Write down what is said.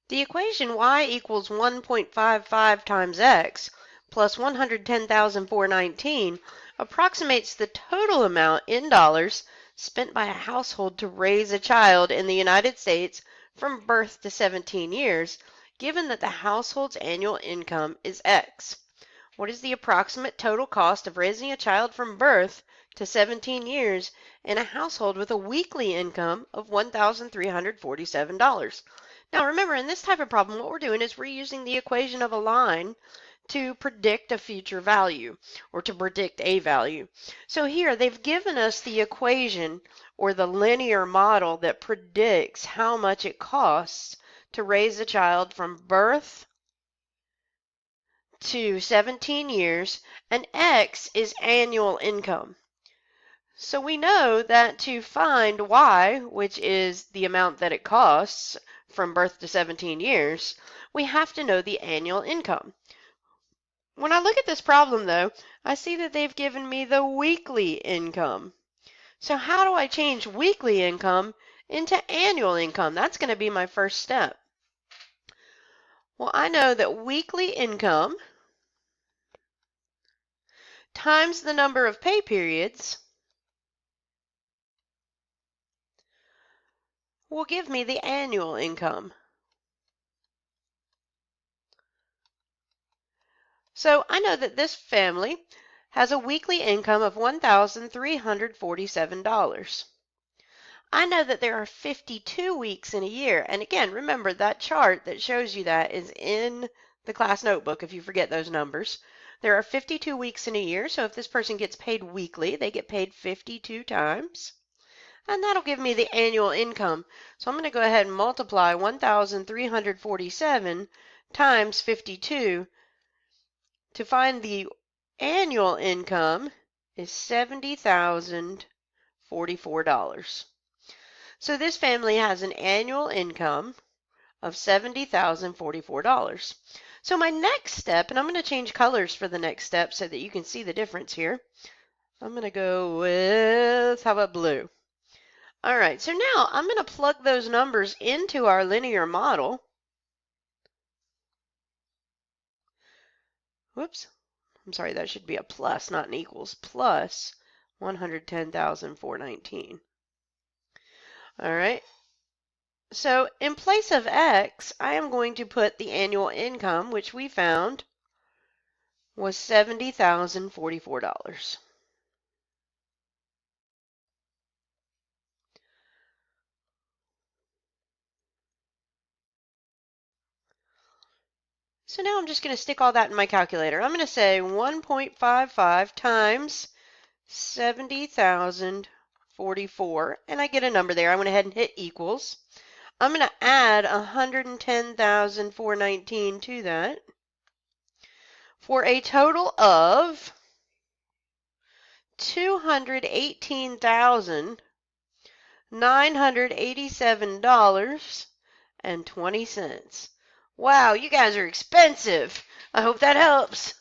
The equation y equals 1.55 times x plus 110,419 approximates the total amount in dollars spent by a household to raise a child in the United States from birth to 17 years, given that the household's annual income is x. What is the approximate total cost of raising a child from birth to 17 years in a household with a weekly income of $1,347? Now remember, in this type of problem, what we're doing is we're using the equation of a line to predict a future value or to predict a value. So here they've given us the equation or the linear model that predicts how much it costs to raise a child from birth to 17 years, and X is annual income. So we know that to find Y, which is the amount that it costs from birth to 17 years, we have to know the annual income. When I look at this problem, though, I see that they've given me the weekly income. So how do I change weekly income into annual income? That's going to be my first step. Well, I know that weekly income times the number of pay periods will give me the annual income. So I know that this family has a weekly income of $1,347. I know that there are 52 weeks in a year. And again, remember that chart that shows you that is in the class notebook if you forget those numbers. There are 52 weeks in a year, so if this person gets paid weekly, they get paid 52 times. And that'll give me the annual income. So I'm going to go ahead and multiply 1,347 times 52 to find the annual income is $70,044. So this family has an annual income of $70,044. So my next step, and I'm going to change colors for the next step so that you can see the difference here. I'm going to go with, how about blue? All right, so now I'm going to plug those numbers into our linear model. Whoops, I'm sorry, that should be a plus, not an equals, plus 110,419. All right, so in place of X, I am going to put the annual income, which we found was $70,044. So now I'm just going to stick all that in my calculator. I'm going to say 1.55 times 70,044, and I get a number there. I went ahead and hit equals. I'm going to add 110,419 to that for a total of $218,987.20. Wow, you guys are expensive. I hope that helps.